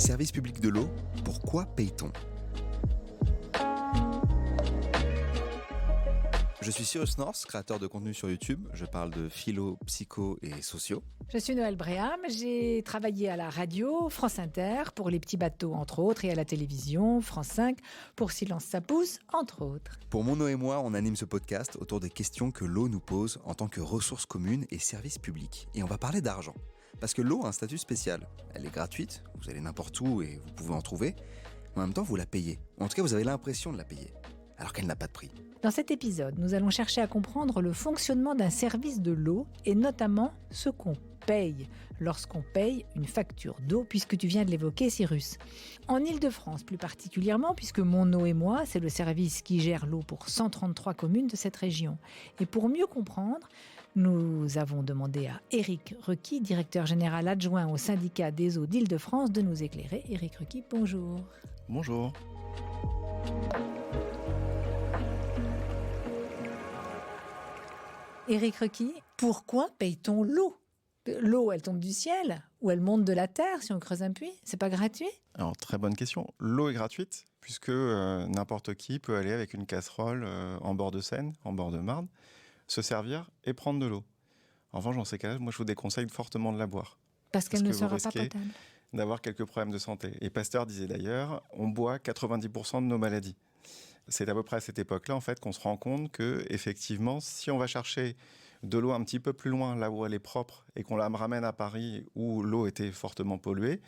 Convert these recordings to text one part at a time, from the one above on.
Service public de l'eau, pourquoi paye-t-on ? Je suis Cyrus North, créateur de contenu sur YouTube. Je parle de philo, psycho et sociaux. Je suis Noël Bréham, j'ai travaillé à la radio, France Inter, pour Les Petits Bateaux, entre autres, et à la télévision, France 5, pour Silence ça pousse, entre autres. Pour Mono et moi, on anime ce podcast autour des questions que l'eau nous pose en tant que ressource commune et service public. Et on va parler d'argent. Parce que l'eau a un statut spécial. Elle est gratuite, vous allez n'importe où et vous pouvez en trouver. Mais en même temps, vous la payez. En tout cas, vous avez l'impression de la payer, alors qu'elle n'a pas de prix. Dans cet épisode, nous allons chercher à comprendre le fonctionnement d'un service de l'eau et notamment ce qu'on paye lorsqu'on paye une facture d'eau, puisque tu viens de l'évoquer, Cyrus. En Île-de-France plus particulièrement, puisque Mon Eau et Moi, c'est le service qui gère l'eau pour 133 communes de cette région. Et pour mieux comprendre, nous avons demandé à Éric Requy, directeur général adjoint au syndicat des eaux d'Île-de-France, de nous éclairer. Éric Requy, bonjour. Bonjour. Éric Requy, pourquoi paye-t-on l'eau ? L'eau, elle tombe du ciel ou elle monte de la terre si on creuse un puits ? C'est pas gratuit ? Alors, très bonne question. L'eau est gratuite puisque n'importe qui peut aller avec une casserole en bord de Seine, en bord de Marne, se servir et prendre de l'eau. En revanche, dans ces cas-là, moi, je vous déconseille fortement de la boire. Parce qu'elle ne sera pas potable. D'avoir quelques problèmes de santé. Et Pasteur disait d'ailleurs, on boit 90% de nos maladies. C'est à peu près à cette époque-là, en fait, qu'on se rend compte que, effectivement, si on va chercher de l'eau un petit peu plus loin, là où elle est propre, et qu'on la ramène à Paris, où l'eau était fortement polluée,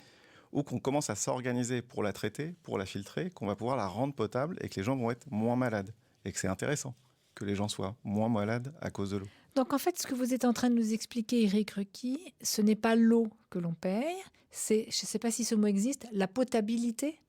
ou qu'on commence à s'organiser pour la traiter, pour la filtrer, qu'on va pouvoir la rendre potable et que les gens vont être moins malades. Et que c'est intéressant que les gens soient moins malades à cause de l'eau. Donc, en fait, ce que vous êtes en train de nous expliquer, Éric Requy, ce n'est pas l'eau que l'on paye, c'est, je ne sais pas si ce mot existe, la potabilité ?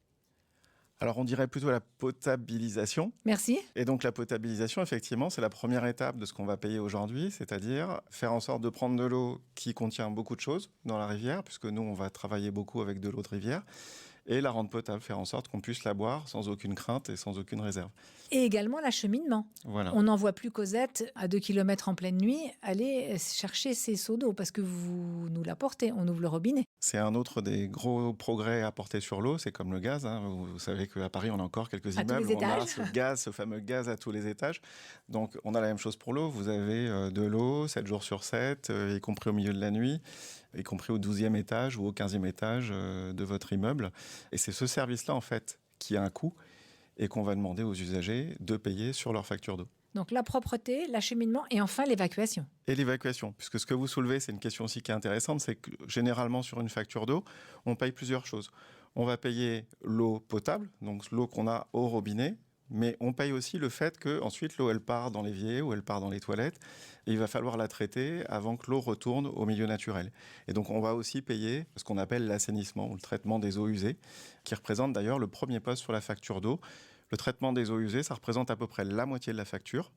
Alors, on dirait plutôt la potabilisation. Merci. Et donc, la potabilisation, effectivement, c'est la première étape de ce qu'on va payer aujourd'hui, c'est-à-dire faire en sorte de prendre de l'eau qui contient beaucoup de choses dans la rivière, puisque nous, on va travailler beaucoup avec de l'eau de rivière, et la rendre potable, faire en sorte qu'on puisse la boire sans aucune crainte et sans aucune réserve. Et également l'acheminement. Voilà. On n'envoie plus Cosette à 2 km en pleine nuit aller chercher ses seaux d'eau parce que vous nous l'apportez, on ouvre le robinet. C'est un autre des gros progrès apportés sur l'eau, c'est comme le gaz. Vous savez qu'à Paris, on a encore quelques immeubles où on a ce gaz, ce fameux gaz à tous les étages. Donc, on a la même chose pour l'eau. Vous avez de l'eau 7 jours sur 7, y compris au milieu de la nuit, y compris au 12e étage ou au 15e étage de votre immeuble. Et c'est ce service-là, en fait, qui a un coût et qu'on va demander aux usagers de payer sur leur facture d'eau. Donc la propreté, l'acheminement et enfin l'évacuation. Et l'évacuation, puisque ce que vous soulevez, c'est une question aussi qui est intéressante, c'est que généralement sur une facture d'eau, on paye plusieurs choses. On va payer l'eau potable, donc l'eau qu'on a au robinet, mais on paye aussi le fait que ensuite l'eau elle part dans l'évier ou elle part dans les toilettes et il va falloir la traiter avant que l'eau retourne au milieu naturel. Et donc on va aussi payer ce qu'on appelle l'assainissement ou le traitement des eaux usées, qui représente d'ailleurs le premier poste sur la facture d'eau. Le traitement des eaux usées, ça représente à peu près la moitié de la facture.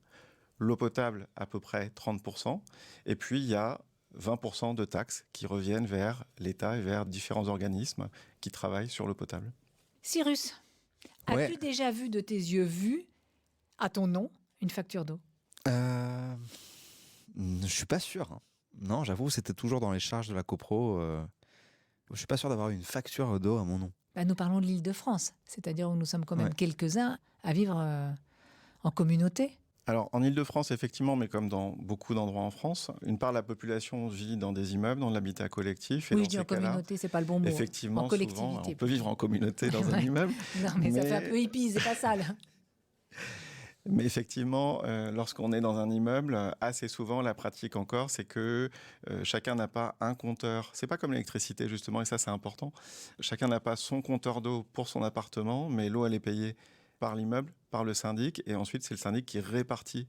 L'eau potable, à peu près 30%. Et puis, il y a 20% de taxes qui reviennent vers l'État et vers différents organismes qui travaillent sur l'eau potable. Cyrus, as-tu déjà vu de tes yeux vus, à ton nom, une facture d'eau ? Je suis pas sûr. Non, j'avoue, c'était toujours dans les charges de la copro. Je suis pas sûr d'avoir une facture d'eau à mon nom. Nous parlons de l'Île-de-France, c'est-à-dire où nous sommes quand même quelques-uns à vivre en communauté. Alors, en Île-de-France, effectivement, mais comme dans beaucoup d'endroits en France, une part de la population vit dans des immeubles, dans l'habitat collectif. Et oui, je dis en communauté, c'est pas le bon mot. Effectivement, en collectivité. Souvent, on peut vivre en communauté dans un immeuble. Non, mais ça fait un peu hippie, c'est pas sale. Mais effectivement, lorsqu'on est dans un immeuble, assez souvent, la pratique encore, c'est que chacun n'a pas un compteur. C'est pas comme l'électricité, justement, et ça, c'est important. Chacun n'a pas son compteur d'eau pour son appartement, mais l'eau, elle est payée par l'immeuble, par le syndic, et ensuite, c'est le syndic qui répartit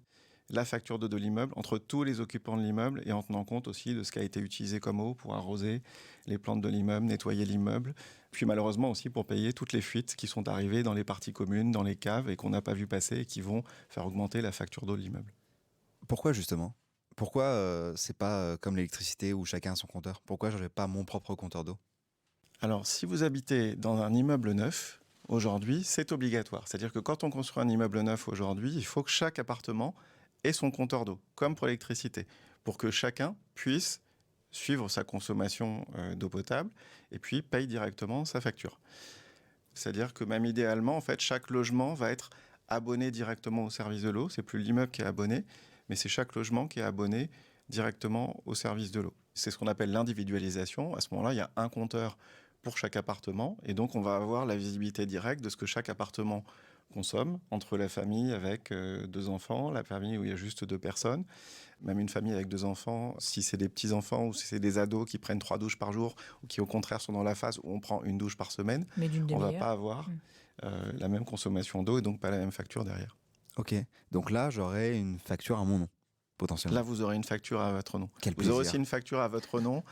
la facture d'eau de l'immeuble entre tous les occupants de l'immeuble et en tenant compte aussi de ce qui a été utilisé comme eau pour arroser les plantes de l'immeuble, nettoyer l'immeuble, puis malheureusement aussi pour payer toutes les fuites qui sont arrivées dans les parties communes, dans les caves et qu'on n'a pas vu passer et qui vont faire augmenter la facture d'eau de l'immeuble. Pourquoi justement ? Pourquoi c'est pas comme l'électricité où chacun a son compteur ? Pourquoi je n'ai pas mon propre compteur d'eau ? Alors si vous habitez dans un immeuble neuf, aujourd'hui c'est obligatoire. C'est-à-dire que quand on construit un immeuble neuf aujourd'hui, il faut que chaque appartement et son compteur d'eau, comme pour l'électricité, pour que chacun puisse suivre sa consommation d'eau potable et puis paye directement sa facture. C'est-à-dire que même idéalement, en fait, chaque logement va être abonné directement au service de l'eau. C'est plus l'immeuble qui est abonné, mais c'est chaque logement qui est abonné directement au service de l'eau. C'est ce qu'on appelle l'individualisation. À ce moment-là, il y a un compteur pour chaque appartement et donc on va avoir la visibilité directe de ce que chaque appartement consomme entre la famille avec 2 enfants, la famille où il y a juste 2 personnes, même une famille avec 2 enfants, si c'est des petits-enfants ou si c'est des ados qui prennent 3 douches par jour ou qui au contraire sont dans la phase où on prend une douche par semaine, Mais d'une on ne va demi-heure. pas avoir la même consommation d'eau et donc pas la même facture derrière. Ok, donc là, j'aurai une facture à mon nom, potentiellement. Là, vous aurez une facture à votre nom. Quel Vous plaisir. aurez aussi une facture à votre nom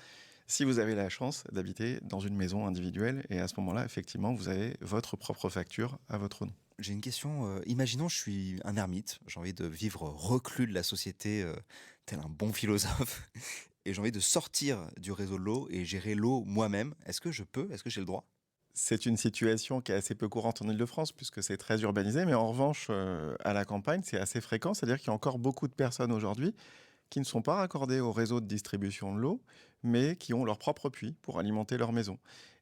si vous avez la chance d'habiter dans une maison individuelle. Et à ce moment-là, effectivement, vous avez votre propre facture à votre nom. J'ai une question. Imaginons, je suis un ermite. J'ai envie de vivre reclus de la société, tel un bon philosophe. Et j'ai envie de sortir du réseau de l'eau et gérer l'eau moi-même. Est-ce que je peux ? Est-ce que j'ai le droit ? C'est une situation qui est assez peu courante en Ile-de-France puisque c'est très urbanisé. Mais en revanche, à la campagne, c'est assez fréquent. C'est-à-dire qu'il y a encore beaucoup de personnes aujourd'hui qui ne sont pas raccordées au réseau de distribution de l'eau, mais qui ont leur propre puits pour alimenter leur maison.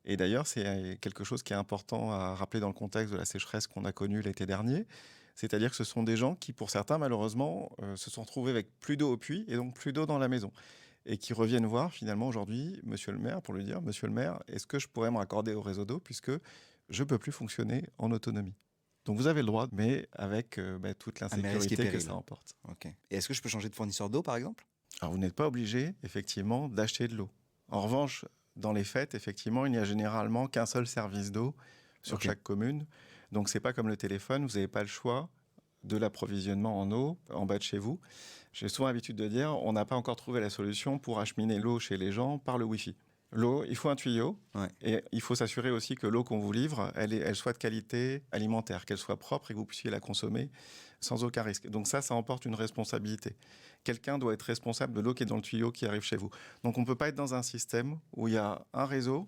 Et d'ailleurs, c'est quelque chose qui est important à rappeler dans le contexte de la sécheresse qu'on a connue l'été dernier. C'est-à-dire que ce sont des gens qui, pour certains, malheureusement, se sont retrouvés avec plus d'eau au puits et donc plus d'eau dans la maison. Et qui reviennent voir finalement aujourd'hui monsieur le maire pour lui dire « Monsieur le maire, est-ce que je pourrais me raccorder au réseau d'eau puisque je ne peux plus fonctionner en autonomie ?» Donc vous avez le droit, mais avec toute l'insécurité que ça emporte. Ok. Et est-ce que je peux changer de fournisseur d'eau, par exemple ? Alors vous n'êtes pas obligé, effectivement, d'acheter de l'eau. En revanche, dans les faits, effectivement, il n'y a généralement qu'un seul service d'eau sur chaque commune. Donc c'est pas comme le téléphone, vous n'avez pas le choix de l'approvisionnement en eau en bas de chez vous. J'ai souvent l'habitude de dire, on n'a pas encore trouvé la solution pour acheminer l'eau chez les gens par le Wi-Fi. L'eau, il faut un tuyau, et il faut s'assurer aussi que l'eau qu'on vous livre, elle soit de qualité alimentaire, qu'elle soit propre et que vous puissiez la consommer sans aucun risque. Donc ça emporte une responsabilité. Quelqu'un doit être responsable de l'eau qui est dans le tuyau qui arrive chez vous. Donc on ne peut pas être dans un système où il y a un réseau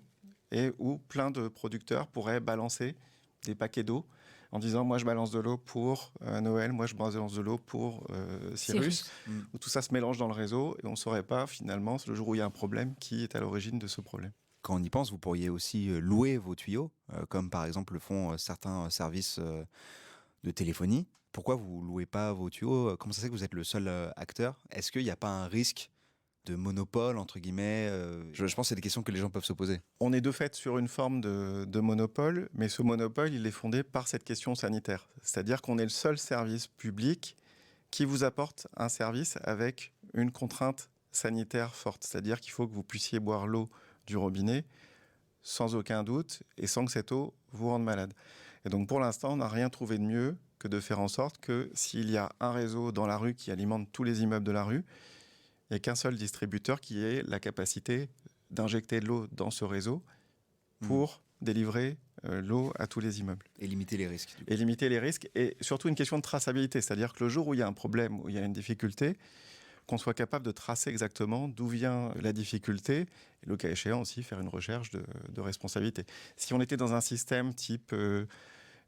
et où plein de producteurs pourraient balancer des paquets d'eau en disant « moi je balance de l'eau pour Noël, moi je balance de l'eau pour Cyrus », où tout ça se mélange dans le réseau et on ne saurait pas finalement, le jour où il y a un problème, qui est à l'origine de ce problème. Quand on y pense, vous pourriez aussi louer vos tuyaux, comme par exemple le font certains services de téléphonie. Pourquoi vous ne louez pas vos tuyaux ? Comment ça se fait que vous êtes le seul acteur ? Est-ce qu'il n'y a pas un risque de monopole, entre guillemets ? Je pense que c'est des questions que les gens peuvent se poser. On est de fait sur une forme de monopole, mais ce monopole, il est fondé par cette question sanitaire. C'est-à-dire qu'on est le seul service public qui vous apporte un service avec une contrainte sanitaire forte. C'est-à-dire qu'il faut que vous puissiez boire l'eau du robinet sans aucun doute et sans que cette eau vous rende malade. Et donc pour l'instant, on n'a rien trouvé de mieux que de faire en sorte que s'il y a un réseau dans la rue qui alimente tous les immeubles de la rue, il n'y a qu'un seul distributeur qui ait la capacité d'injecter de l'eau dans ce réseau pour délivrer l'eau à tous les immeubles. Et limiter les risques. Et limiter les risques. Et surtout une question de traçabilité. C'est-à-dire que le jour où il y a un problème, où il y a une difficulté, qu'on soit capable de tracer exactement d'où vient la difficulté, et le cas échéant aussi faire une recherche de responsabilité. Si on était dans un système type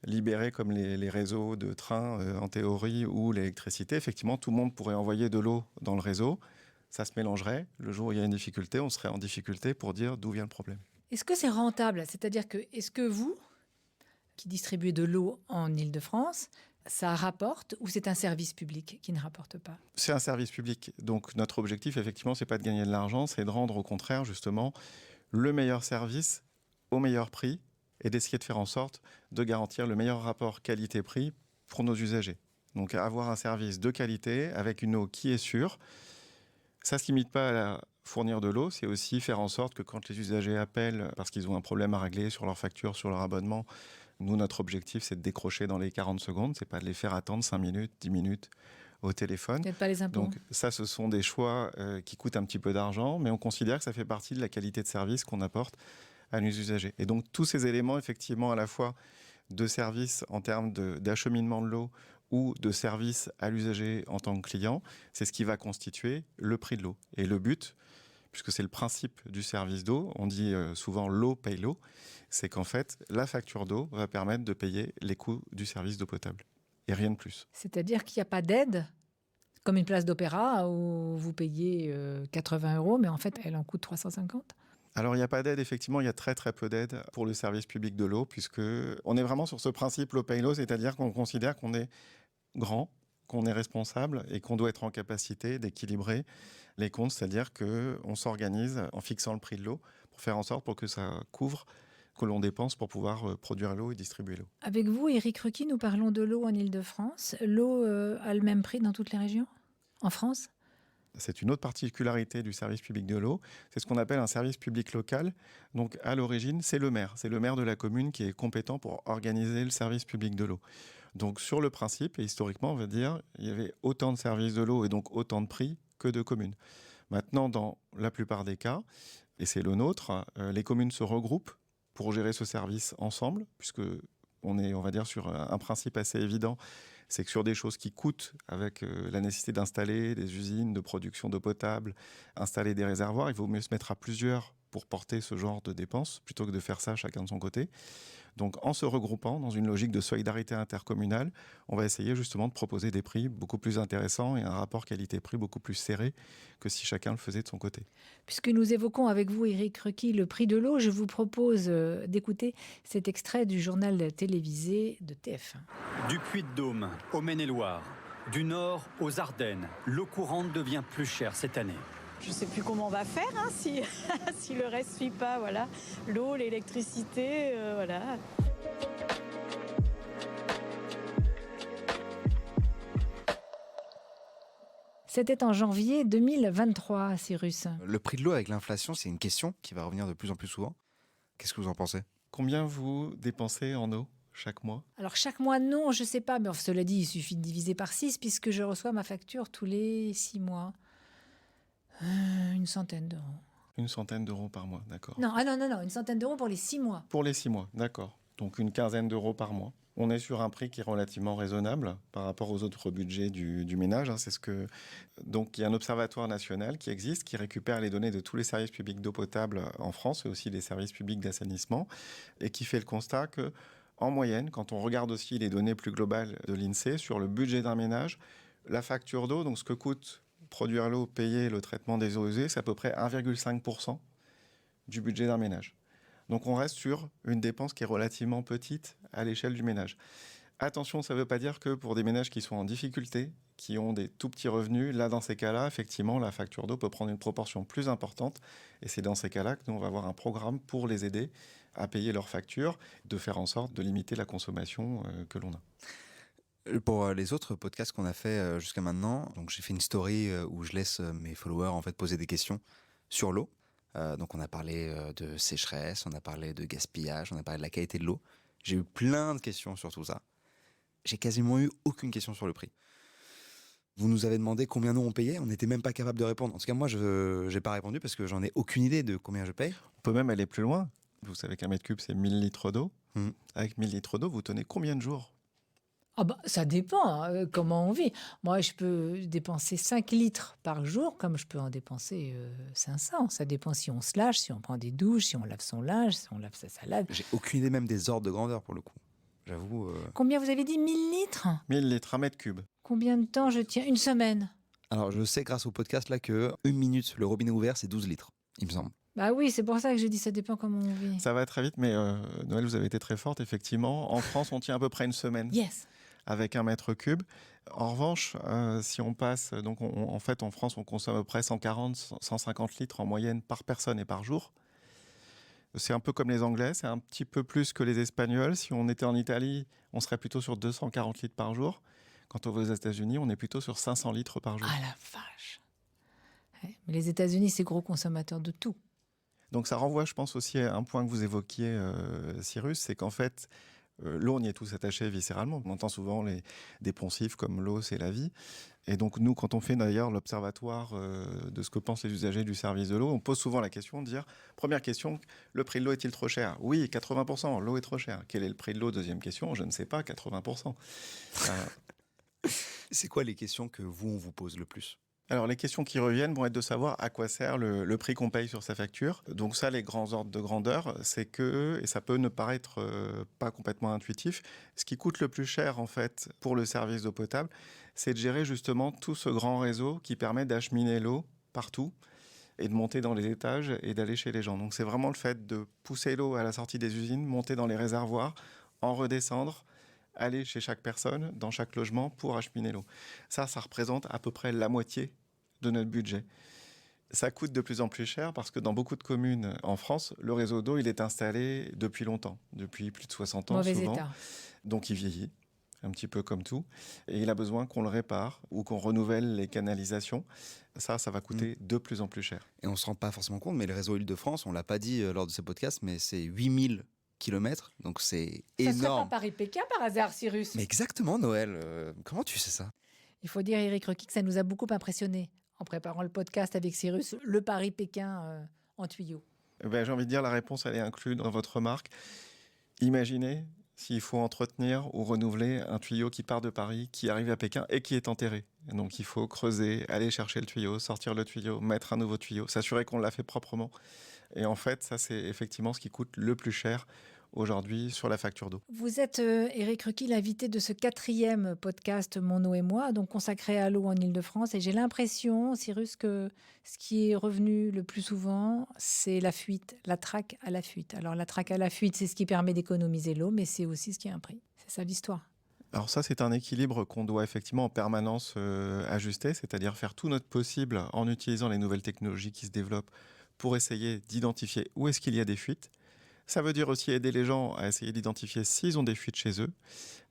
libéré comme les réseaux de trains en théorie ou l'électricité, effectivement, tout le monde pourrait envoyer de l'eau dans le réseau. Ça se mélangerait. Le jour où il y a une difficulté, on serait en difficulté pour dire d'où vient le problème. Est-ce que c'est rentable ? C'est-à-dire que, est-ce que vous, qui distribuez de l'eau en Ile-de-France, ça rapporte ou c'est un service public qui ne rapporte pas ? C'est un service public. Donc notre objectif, effectivement, c'est pas de gagner de l'argent, c'est de rendre au contraire, justement, le meilleur service au meilleur prix et d'essayer de faire en sorte de garantir le meilleur rapport qualité-prix pour nos usagers. Donc avoir un service de qualité avec une eau qui est sûre. Ça ne se limite pas à fournir de l'eau, c'est aussi faire en sorte que quand les usagers appellent parce qu'ils ont un problème à régler sur leur facture, sur leur abonnement, nous, notre objectif, c'est de décrocher dans les 40 secondes, c'est pas de les faire attendre 5 minutes, 10 minutes au téléphone. Peut-être pas les impôts. Donc ça, ce sont des choix qui coûtent un petit peu d'argent, mais on considère que ça fait partie de la qualité de service qu'on apporte à nos usagers. Et donc tous ces éléments, effectivement, à la fois de service en termes d'acheminement de l'eau ou de service à l'usager en tant que client, c'est ce qui va constituer le prix de l'eau. Et le but, puisque c'est le principe du service d'eau, on dit souvent l'eau paye l'eau, c'est qu'en fait, la facture d'eau va permettre de payer les coûts du service d'eau potable. Et rien de plus. C'est-à-dire qu'il n'y a pas d'aide ? comme une place d'opéra où vous payez 80 €, mais en fait, elle en coûte 350. Alors, il n'y a pas d'aide, effectivement, il y a très très peu d'aide pour le service public de l'eau, puisque on est vraiment sur ce principe l'eau paye l'eau, c'est-à-dire qu'on considère qu'on est grand, qu'on est responsable et qu'on doit être en capacité d'équilibrer les comptes, c'est-à-dire qu'on s'organise en fixant le prix de l'eau pour faire en sorte pour que ça couvre que l'on dépense pour pouvoir produire l'eau et distribuer l'eau. Avec vous, Éric Rucky, nous parlons de l'eau en Île-de-France. L'eau a le même prix dans toutes les régions en France? C'est une autre particularité du service public de l'eau, c'est ce qu'on appelle un service public local. Donc à l'origine, c'est le maire de la commune qui est compétent pour organiser le service public de l'eau. Donc sur le principe, et historiquement, on va dire, il y avait autant de services de l'eau et donc autant de prix que de communes. Maintenant, dans la plupart des cas, et c'est le nôtre, les communes se regroupent pour gérer ce service ensemble, puisque on est, on va dire, sur un principe assez évident, c'est que sur des choses qui coûtent, avec la nécessité d'installer des usines de production d'eau potable, installer des réservoirs, il vaut mieux se mettre à plusieurs pour porter ce genre de dépenses, plutôt que de faire ça chacun de son côté. Donc en se regroupant dans une logique de solidarité intercommunale, on va essayer justement de proposer des prix beaucoup plus intéressants et un rapport qualité-prix beaucoup plus serré que si chacun le faisait de son côté. Puisque nous évoquons avec vous, Éric Rucky, le prix de l'eau, je vous propose d'écouter cet extrait du journal télévisé de TF1. Du Puy-de-Dôme au Maine-et-Loire, du Nord aux Ardennes, l'eau courante devient plus chère cette année. Je ne sais plus comment on va faire si, si le reste ne suit pas. Voilà. L'eau, l'électricité, voilà. C'était en janvier 2023, Cyrus. Le prix de l'eau avec l'inflation, c'est une question qui va revenir de plus en plus souvent. Qu'est-ce que vous en pensez? Combien vous dépensez en eau chaque mois? Alors chaque mois, non, je ne sais pas. Mais cela dit, il suffit de diviser par 6 puisque je reçois ma facture tous les 6 mois. Une centaine d'euros. Une centaine d'euros par mois, d'accord. Non, une centaine d'euros pour les 6 mois. Pour les 6 mois, d'accord. Donc une quinzaine d'euros par mois. On est sur un prix qui est relativement raisonnable par rapport aux autres budgets du ménage. C'est ce que... Donc il y a un observatoire national qui existe, qui récupère les données de tous les services publics d'eau potable en France et aussi les services publics d'assainissement et qui fait le constat que, en moyenne, quand on regarde aussi les données plus globales de l'INSEE sur le budget d'un ménage, la facture d'eau, donc ce que coûte produire l'eau, payer le traitement des eaux usées, c'est à peu près 1,5% du budget d'un ménage. Donc on reste sur une dépense qui est relativement petite à l'échelle du ménage. Attention, ça ne veut pas dire que pour des ménages qui sont en difficulté, qui ont des tout petits revenus, là dans ces cas-là, effectivement, la facture d'eau peut prendre une proportion plus importante. Et c'est dans ces cas-là que nous, on va avoir un programme pour les aider à payer leurs factures, de faire en sorte de limiter la consommation que l'on a. Pour les autres podcasts qu'on a fait jusqu'à maintenant, donc j'ai fait une story où je laisse mes followers en fait poser des questions sur l'eau. Donc on a parlé de sécheresse, on a parlé de gaspillage, on a parlé de la qualité de l'eau. J'ai eu plein de questions sur tout ça. J'ai quasiment eu aucune question sur le prix. Vous nous avez demandé combien nous on payait, on n'était même pas capable de répondre. En tout cas, moi, je n'ai pas répondu parce que j'en ai aucune idée de combien je paye. On peut même aller plus loin. Vous savez qu'un mètre cube, c'est 1000 litres d'eau. Avec 1000 litres d'eau, vous tenez combien de jours? Ça dépend comment on vit. Moi, je peux dépenser 5 litres par jour, comme je peux en dépenser 500. Ça dépend si on se lâche, si on prend des douches, si on lave son linge, si on lave sa salade. J'ai aucune idée même des ordres de grandeur pour le coup. J'avoue. Combien vous avez dit? 1000 litres? 1000 litres, un mètre cube. Combien de temps je tiens? Une semaine? Alors, je sais grâce au podcast là que 1 minute, le robinet ouvert, c'est 12 litres, il me semble. Bah oui, c'est pour ça que je dis ça dépend comment on vit. Ça va très vite, mais Noël, vous avez été très forte, effectivement. En France, on tient à peu près une semaine. Yes. Avec un mètre cube. En revanche, si on passe, donc en fait en France on consomme à peu près 140-150 litres en moyenne par personne et par jour. C'est un peu comme les Anglais, c'est un petit peu plus que les Espagnols. Si on était en Italie, on serait plutôt sur 240 litres par jour. Quand on va aux États-Unis, on est plutôt sur 500 litres par jour. Ah la vache. Ouais, mais les États-Unis, c'est gros consommateurs de tout. Donc ça renvoie, je pense, aussi à un point que vous évoquiez, Cyrus, c'est qu'en fait, l'eau, on y est tous attachés viscéralement. On entend souvent des poncifs comme l'eau, c'est la vie. Et donc nous, quand on fait d'ailleurs l'observatoire de ce que pensent les usagers du service de l'eau, on pose souvent la question de dire, première question, le prix de l'eau est-il trop cher? Oui, 80%, l'eau est trop chère. Quel est le prix de l'eau? Deuxième question, je ne sais pas, 80%. C'est quoi les questions que vous, on vous pose le plus? Alors, les questions qui reviennent vont être de savoir à quoi sert le prix qu'on paye sur sa facture. Donc ça, les grands ordres de grandeur, c'est que, et ça peut ne paraître pas complètement intuitif, ce qui coûte le plus cher, en fait, pour le service d'eau potable, c'est de gérer justement tout ce grand réseau qui permet d'acheminer l'eau partout et de monter dans les étages et d'aller chez les gens. Donc c'est vraiment le fait de pousser l'eau à la sortie des usines, monter dans les réservoirs, en redescendre, aller chez chaque personne, dans chaque logement, pour acheminer l'eau. Ça représente à peu près la moitié de notre budget. Ça coûte de plus en plus cher parce que dans beaucoup de communes en France, le réseau d'eau, il est installé depuis longtemps, depuis plus de 60 ans Mauvais souvent. état. Donc il vieillit, un petit peu comme tout, et il a besoin qu'on le répare ou qu'on renouvelle les canalisations. Ça va coûter de plus en plus cher. Et on ne se rend pas forcément compte, mais le réseau Île-de-France, on ne l'a pas dit lors de ce podcast, mais c'est 8000 kilomètres, donc c'est Ça serait énorme. pas Paris-Pékin par hasard, Cyrus? Mais exactement, Noël. Comment tu sais ça? Il faut dire, Éric Requi, que ça nous a beaucoup impressionnés en préparant le podcast avec Cyrus, le Paris-Pékin en tuyau. J'ai envie de dire, la réponse, elle est inclue dans votre remarque. Imaginez s'il faut entretenir ou renouveler un tuyau qui part de Paris, qui arrive à Pékin et qui est enterré. Et donc il faut creuser, aller chercher le tuyau, sortir le tuyau, mettre un nouveau tuyau, s'assurer qu'on l'a fait proprement. Et en fait, ça, c'est effectivement ce qui coûte le plus cher aujourd'hui sur la facture d'eau. Vous êtes, Éric Requi, l'invité de ce 4e podcast Mon eau et moi, donc consacré à l'eau en Île-de-France. Et j'ai l'impression, Cyrus, que ce qui est revenu le plus souvent, c'est la fuite, la traque à la fuite. Alors la traque à la fuite, c'est ce qui permet d'économiser l'eau, mais c'est aussi ce qui a un prix. C'est ça l'histoire. Alors ça, c'est un équilibre qu'on doit effectivement en permanence ajuster, c'est-à-dire faire tout notre possible en utilisant les nouvelles technologies qui se développent pour essayer d'identifier où est-ce qu'il y a des fuites. Ça veut dire aussi aider les gens à essayer d'identifier s'ils ont des fuites chez eux.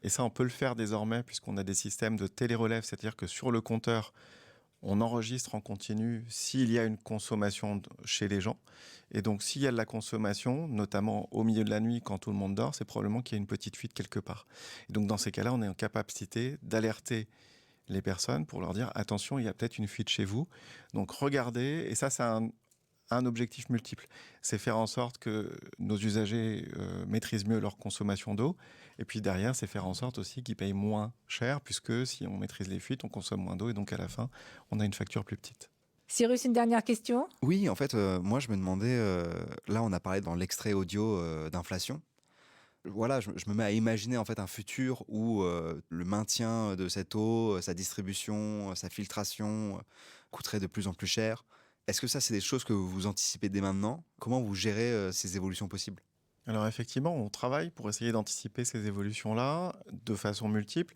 Et ça, on peut le faire désormais puisqu'on a des systèmes de télérelève, c'est-à-dire que sur le compteur, on enregistre en continu s'il y a une consommation chez les gens. Et donc, s'il y a de la consommation, notamment au milieu de la nuit, quand tout le monde dort, c'est probablement qu'il y a une petite fuite quelque part. Et donc, dans ces cas-là, on est en capacité d'alerter les personnes pour leur dire « Attention, il y a peut-être une fuite chez vous ». Donc, regardez, et ça, c'est un objectif multiple. C'est faire en sorte que nos usagers maîtrisent mieux leur consommation d'eau. Et puis derrière, c'est faire en sorte aussi qu'ils payent moins cher, puisque si on maîtrise les fuites, on consomme moins d'eau. Et donc à la fin, on a une facture plus petite. Cyrus, une dernière question? Oui, en fait, moi, je me demandais... là, on a parlé dans l'extrait audio d'inflation. Voilà, je me mets à imaginer en fait un futur où le maintien de cette eau, sa distribution, sa filtration coûterait de plus en plus cher. Est-ce que ça, c'est des choses que vous anticipez dès maintenant? Comment vous gérez ces évolutions possibles? Alors effectivement, on travaille pour essayer d'anticiper ces évolutions-là de façon multiple.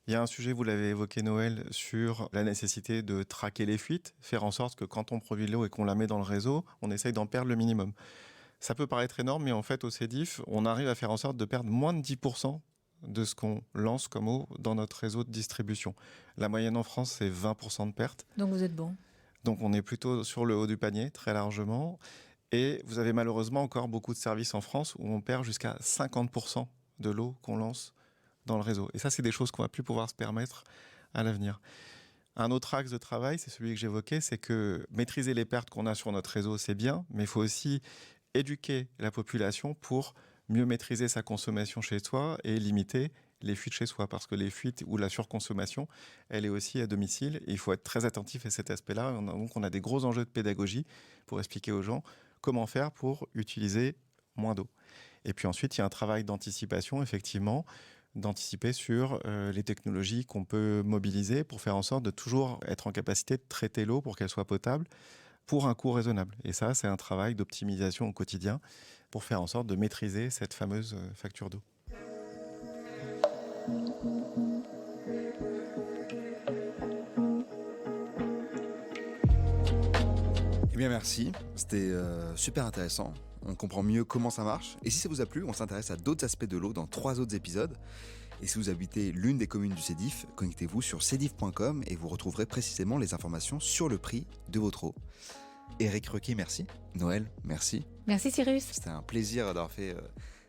Il y a un sujet, vous l'avez évoqué Noël, sur la nécessité de traquer les fuites, faire en sorte que quand on produit de l'eau et qu'on la met dans le réseau, on essaye d'en perdre le minimum. Ça peut paraître énorme, mais en fait au CEDIF, on arrive à faire en sorte de perdre moins de 10% de ce qu'on lance comme eau dans notre réseau de distribution. La moyenne en France, c'est 20% de perte. Donc vous êtes bon. Donc on est plutôt sur le haut du panier, très largement. Et vous avez malheureusement encore beaucoup de services en France où on perd jusqu'à 50% de l'eau qu'on lance dans le réseau. Et ça, c'est des choses qu'on ne va plus pouvoir se permettre à l'avenir. Un autre axe de travail, c'est celui que j'évoquais, c'est que maîtriser les pertes qu'on a sur notre réseau, c'est bien, mais il faut aussi éduquer la population pour mieux maîtriser sa consommation chez soi et limiter les fuites chez soi, parce que les fuites ou la surconsommation, elle est aussi à domicile et il faut être très attentif à cet aspect-là. Donc on a des gros enjeux de pédagogie pour expliquer aux gens comment faire pour utiliser moins d'eau. Et puis ensuite, il y a un travail d'anticipation, effectivement, d'anticiper sur les technologies qu'on peut mobiliser pour faire en sorte de toujours être en capacité de traiter l'eau pour qu'elle soit potable pour un coût raisonnable. Et ça, c'est un travail d'optimisation au quotidien pour faire en sorte de maîtriser cette fameuse facture d'eau. Eh bien, merci. C'était super intéressant. On comprend mieux comment ça marche. Et si ça vous a plu, on s'intéresse à d'autres aspects de l'eau dans 3 autres épisodes. Et si vous habitez l'une des communes du CEDIF, connectez-vous sur cedif.com et vous retrouverez précisément les informations sur le prix de votre eau. Éric Requi, merci. Noël, merci. Merci Cyrus. C'était un plaisir d'avoir fait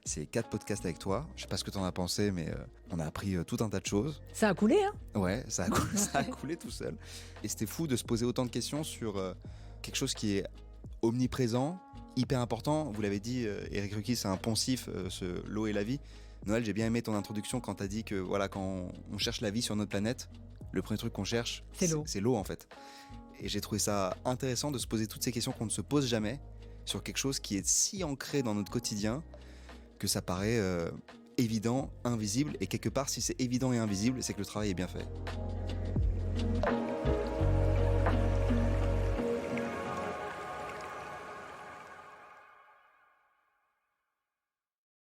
ces 4 podcasts avec toi. Je sais pas ce que tu en as pensé, mais on a appris tout un tas de choses. Ça a coulé, hein? Ouais, ça a coulé tout seul. Et c'était fou de se poser autant de questions sur quelque chose qui est omniprésent, hyper important. Vous l'avez dit, Éric Requi, c'est un poncif, l'eau et la vie. Noël, j'ai bien aimé ton introduction quand tu as dit que voilà, quand on cherche la vie sur notre planète, le premier truc qu'on cherche, c'est l'eau. C'est l'eau en fait. Et j'ai trouvé ça intéressant de se poser toutes ces questions qu'on ne se pose jamais sur quelque chose qui est si ancré dans notre quotidien que ça paraît évident, invisible. Et quelque part, si c'est évident et invisible, c'est que le travail est bien fait.